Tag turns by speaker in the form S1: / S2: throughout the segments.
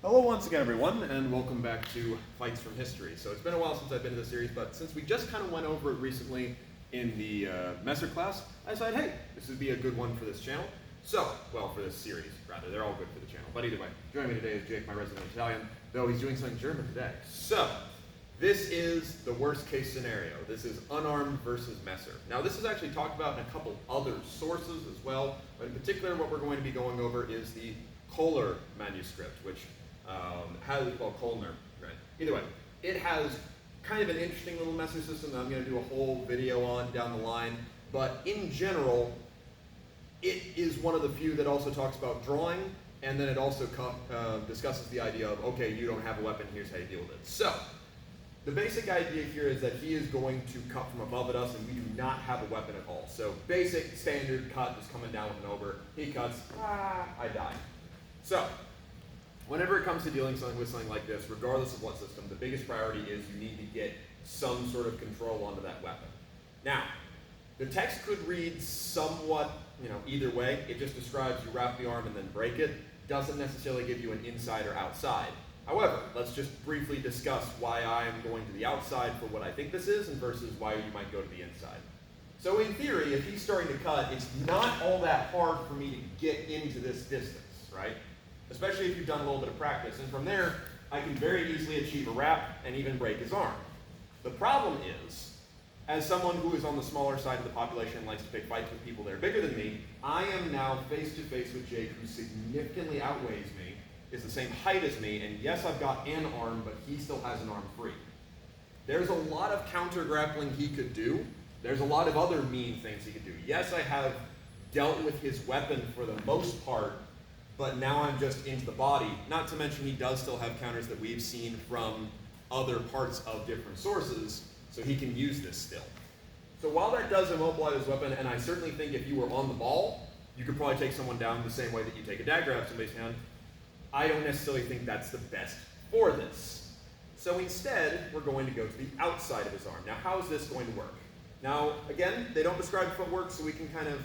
S1: Hello once again, everyone, and welcome back to Fights from History. So it's been a while since I've been to the series, but since we just kind of went over it recently in the Messer class, I decided, hey, this would be a good one for this channel. So, well, for this series, rather. They're all good for the channel. But either way, joining me today is Jake, my resident Italian, though he's doing something German today. So, this is the worst case scenario. This is Unarmed versus Messer. Now, this is actually talked about in a couple other sources as well, but in particular, what we're going to be going over is the Kohler manuscript, which has, well, Kohler, right? Either way, it has kind of an interesting little Messer system that I'm going to do a whole video on down the line, but in general, it is one of the few that also talks about drawing, and then it also discusses the idea of, okay, you don't have a weapon, here's how you deal with it. So, the basic idea here is that he is going to cut from above at us, and we do not have a weapon at all. So, basic, standard cut, just coming down with an over. He cuts, I die. So, whenever it comes to dealing with something like this, regardless of what system, the biggest priority is you need to get some sort of control onto that weapon. Now, the text could read somewhat, either way. It just describes you wrap the arm and then break it. Doesn't necessarily give you an inside or outside. However, let's just briefly discuss why I am going to the outside for what I think this is and versus why you might go to the inside. So in theory, if he's starting to cut, it's not all that hard for me to get into this distance, right? Especially if you've done a little bit of practice. And from there, I can very easily achieve a wrap and even break his arm. The problem is, as someone who is on the smaller side of the population and likes to pick fights with people that are bigger than me, I am now face to face with Jake, who significantly outweighs me, is the same height as me, and yes, I've got an arm, but he still has an arm free. There's a lot of counter grappling he could do. There's a lot of other mean things he could do. Yes, I have dealt with his weapon for the most part, but now I'm just into the body. Not to mention he does still have counters that we've seen from other parts of different sources, so he can use this still. So while that does immobilize his weapon, and I certainly think if you were on the ball, you could probably take someone down the same way that you take a dagger out of somebody's hand, I don't necessarily think that's the best for this. So instead, we're going to go to the outside of his arm. Now, how is this going to work? Now, again, they don't describe footwork, so we can kind of,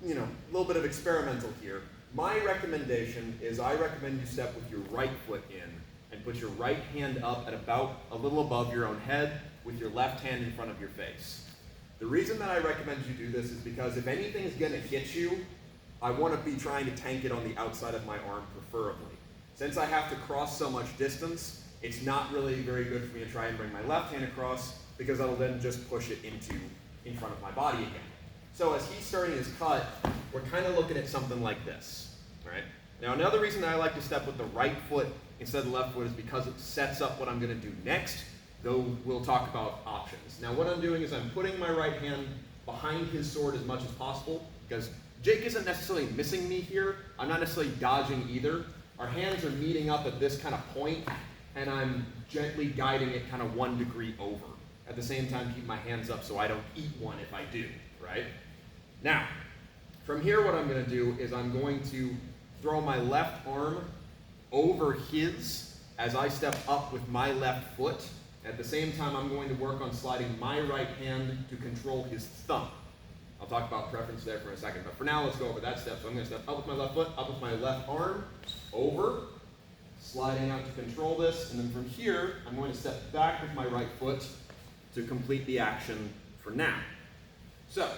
S1: a little bit of experimental here. My recommendation is I recommend you step with your right foot in and put your right hand up at about a little above your own head with your left hand in front of your face. The reason that I recommend you do this is because if anything is going to hit you, I want to be trying to tank it on the outside of my arm preferably. Since I have to cross so much distance, it's not really very good for me to try and bring my left hand across because that'll then just push it in front of my body again. So as he's starting his cut, we're kind of looking at something like this, right? Now another reason that I like to step with the right foot instead of the left foot is because it sets up what I'm going to do next, though we'll talk about options. Now what I'm doing is I'm putting my right hand behind his sword as much as possible because Jake isn't necessarily missing me here. I'm not necessarily dodging either. Our hands are meeting up at this kind of point, and I'm gently guiding it kind of 1 degree over. At the same time, keep my hands up so I don't eat one if I do, right? Now, from here what I'm going to do is I'm going to throw my left arm over his as I step up with my left foot. At the same time, I'm going to work on sliding my right hand to control his thumb. I'll talk about preference there for a second, but for now, let's go over that step. So I'm going to step up with my left foot, up with my left arm, over, sliding out to control this, and then from here, I'm going to step back with my right foot to complete the action for now. So,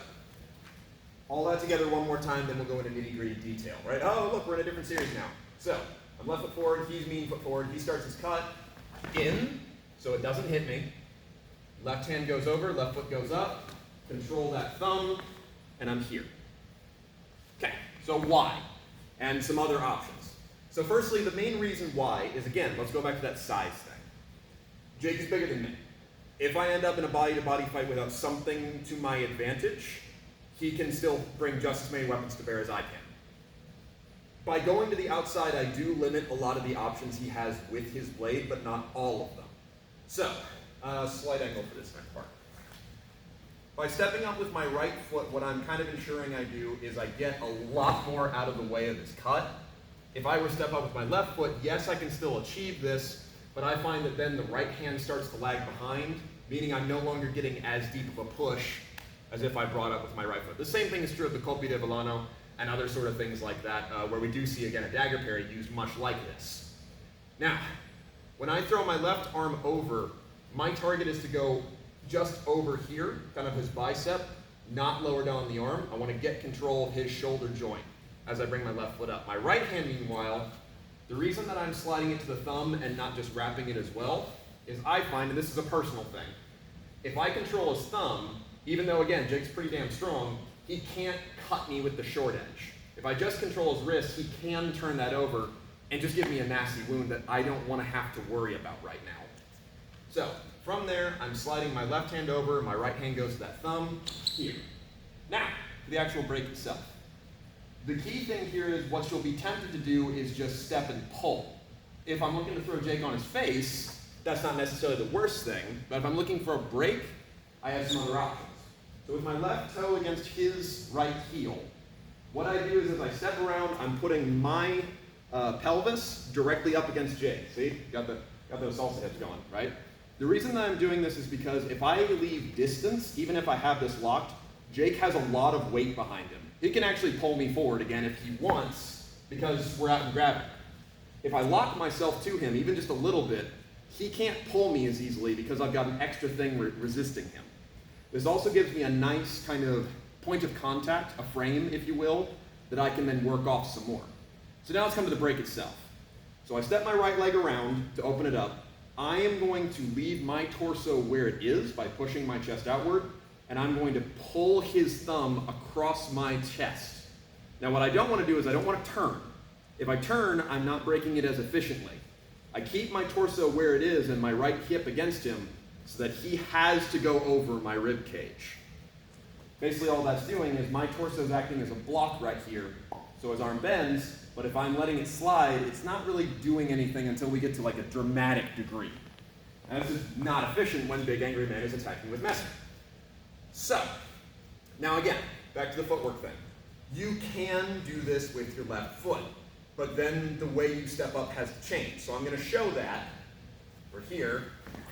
S1: all that together one more time, then we'll go into nitty-gritty detail, right? Oh, look, we're in a different series now. So, I'm left foot forward, he's mean foot forward, he starts his cut in, so it doesn't hit me. Left hand goes over, left foot goes up, control that thumb, and I'm here. Okay, so why? And some other options. So firstly, the main reason why is, again, let's go back to that size thing. Jake is bigger than me. If I end up in a body-to-body fight without something to my advantage, he can still bring just as many weapons to bear as I can. By going to the outside, I do limit a lot of the options he has with his blade, but not all of them. So, slight angle for this next part. By stepping up with my right foot, what I'm kind of ensuring I do is I get a lot more out of the way of his cut. If I were to step up with my left foot, yes, I can still achieve this, but I find that then the right hand starts to lag behind, meaning I'm no longer getting as deep of a push as if I brought up with my right foot. The same thing is true of the colpi di volano and other sort of things like that, where we do see, again, a dagger parry used much like this. Now, when I throw my left arm over, my target is to go just over here, kind of his bicep, not lower down the arm. I want to get control of his shoulder joint as I bring my left foot up. My right hand, meanwhile, the reason that I'm sliding it to the thumb and not just wrapping it as well is I find, and this is a personal thing, if I control his thumb, even though, again, Jake's pretty damn strong, he can't cut me with the short edge. If I just control his wrist, he can turn that over and just give me a nasty wound that I don't want to have to worry about right now. So, from there, I'm sliding my left hand over, my right hand goes to that thumb, here. Now, for the actual break itself. The key thing here is what you'll be tempted to do is just step and pull. If I'm looking to throw Jake on his face, that's not necessarily the worst thing, but if I'm looking for a break, I have some other options. So with my left toe against his right heel, what I do is as I step around, I'm putting my pelvis directly up against Jake. See, got those salsa hips going, right? The reason that I'm doing this is because if I leave distance, even if I have this locked, Jake has a lot of weight behind him. He can actually pull me forward again if he wants, because we're out in gravity. If I lock myself to him, even just a little bit, he can't pull me as easily because I've got an extra thing resisting him. This also gives me a nice kind of point of contact, a frame, if you will, that I can then work off some more. So now let's come to the break itself. So I step my right leg around to open it up. I am going to leave my torso where it is by pushing my chest outward, and I'm going to pull his thumb across my chest. Now what I don't want to do is I don't want to turn. If I turn, I'm not breaking it as efficiently. I keep my torso where it is and my right hip against him so that he has to go over my rib cage. Basically all that's doing is my torso is acting as a block right here, so his arm bends, but if I'm letting it slide, it's not really doing anything until we get to like a dramatic degree. And this is not efficient when Big Angry Man is attacking with Messer. So, now again, back to the footwork thing. You can do this with your left foot, but then the way you step up has to change. So I'm going to show that for here.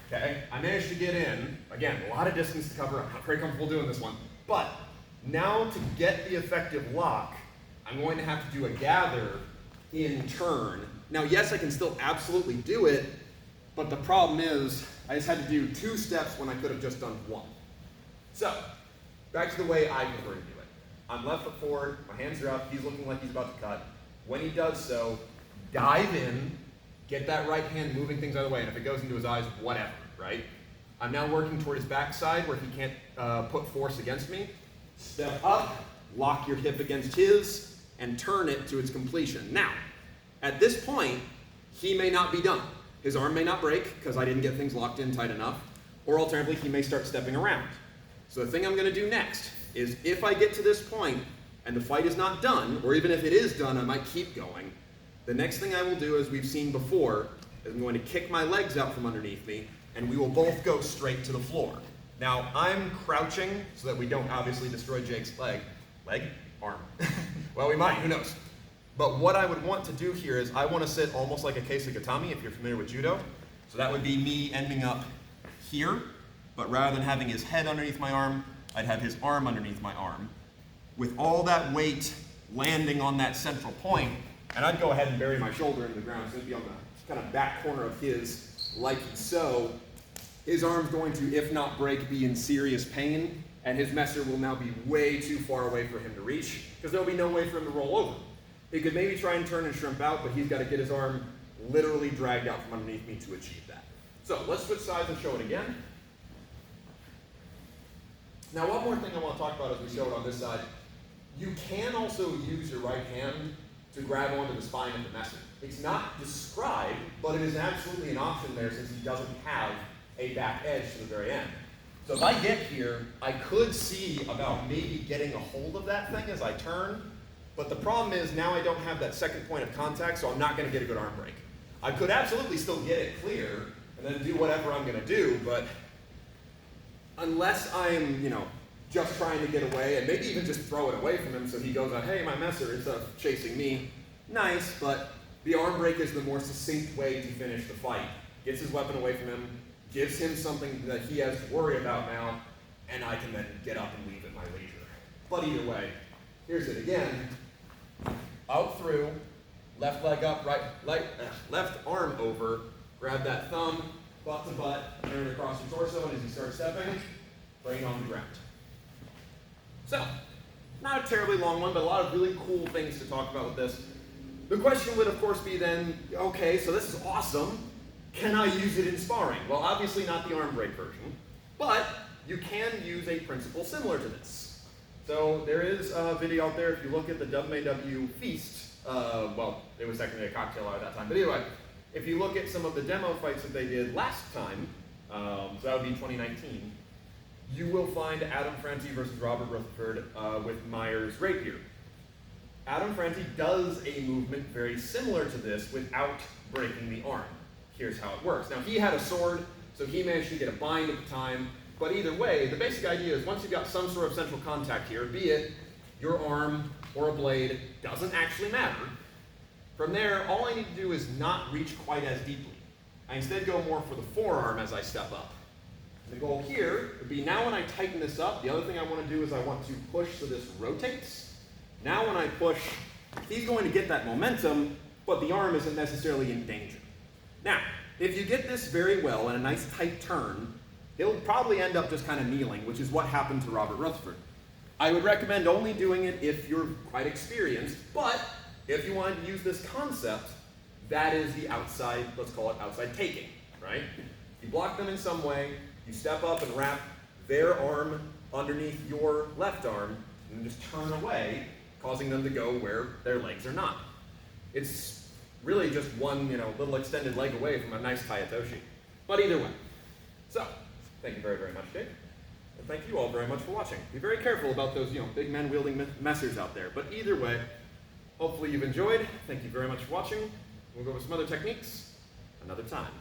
S1: Okay, I managed to get in. Again, a lot of distance to cover. I'm not very comfortable doing this one. But now to get the effective lock, I'm going to have to do a gather in turn. Now, yes, I can still absolutely do it, but the problem is I just had to do 2 steps when I could have just done 1. So, back to the way I prefer to do it. I'm left foot forward, my hands are up, he's looking like he's about to cut. When he does so, dive in, get that right hand moving things out of the way, and if it goes into his eyes, whatever, right? I'm now working toward his backside where he can't put force against me. Step up, lock your hip against his, and turn it to its completion. Now, at this point, he may not be done. His arm may not break because I didn't get things locked in tight enough, or alternatively, he may start stepping around. So the thing I'm going to do next is if I get to this point and the fight is not done, or even if it is done, I might keep going, the next thing I will do, as we've seen before, is I'm going to kick my legs out from underneath me, and we will both go straight to the floor. Now, I'm crouching so that we don't obviously destroy Jake's leg. Leg? Arm. Well, we might, who knows? But what I would want to do here is I want to sit almost like a Keisagatami, if you're familiar with judo. So that would be me ending up here, but rather than having his head underneath my arm, I'd have his arm underneath my arm. With all that weight landing on that central point, and I'd go ahead and bury my shoulder in the ground. So it'd be on the kind of back corner of his, like so. His arm's going to, if not break, be in serious pain, and his messer will now be way too far away for him to reach, because there'll be no way for him to roll over. He could maybe try and turn and shrimp out, but he's got to get his arm literally dragged out from underneath me to achieve that. So let's switch sides and show it again. Now, one more thing I want to talk about as we show it on this side. You can also use your right hand to grab onto the spine of the messer. It's not described, but it is absolutely an option there since he doesn't have a back edge to the very end. So if I get here, I could see about maybe getting a hold of that thing as I turn, but the problem is now I don't have that second point of contact, so I'm not going to get a good arm break. I could absolutely still get it clear and then do whatever I'm going to do, but unless I'm, just trying to get away, and maybe even just throw it away from him so he goes on, hey, my messer, instead of chasing me. Nice, but the arm break is the more succinct way to finish the fight. Gets his weapon away from him, gives him something that he has to worry about now, and I can then get up and leave at my leisure. But either way, here's it again. Out through, left leg up, left arm over, grab that thumb, butt to butt, turn it across your torso, and as you start stepping, right on the ground. So, not a terribly long one, but a lot of really cool things to talk about with this. The question would, of course, be then, okay, so this is awesome. Can I use it in sparring? Well, obviously not the arm break version, but you can use a principle similar to this. So there is a video out there, if you look at the WAW Feast, well, it was technically a cocktail hour at that time, but anyway, if you look at some of the demo fights that they did last time, so that would be 2019, you will find Adam Franti versus Robert Rutherford with Myers rapier. Adam Franti does a movement very similar to this without breaking the arm. Here's how it works. Now, he had a sword, so he managed to get a bind at the time, but either way, the basic idea is once you've got some sort of central contact here, be it your arm or a blade, doesn't actually matter. From there, all I need to do is not reach quite as deeply. I instead go more for the forearm as I step up. The goal here would be now when I tighten this up, the other thing I want to do is I want to push so this rotates. Now when I push, he's going to get that momentum, but the arm isn't necessarily in danger. Now, if you get this very well in a nice tight turn, he'll probably end up just kind of kneeling, which is what happened to Robert Rutherford. I would recommend only doing it if you're quite experienced, but if you wanted to use this concept, that is the outside, let's call it outside taking, right? You block them in some way, you step up and wrap their arm underneath your left arm, and just turn away, causing them to go where their legs are not. It's really just one, little extended leg away from a nice Tayatoshi. But either way. So, thank you very, very much, Jake. And thank you all very much for watching. Be very careful about those, big men wielding messers out there. But either way, hopefully you've enjoyed. Thank you very much for watching. We'll go over some other techniques another time.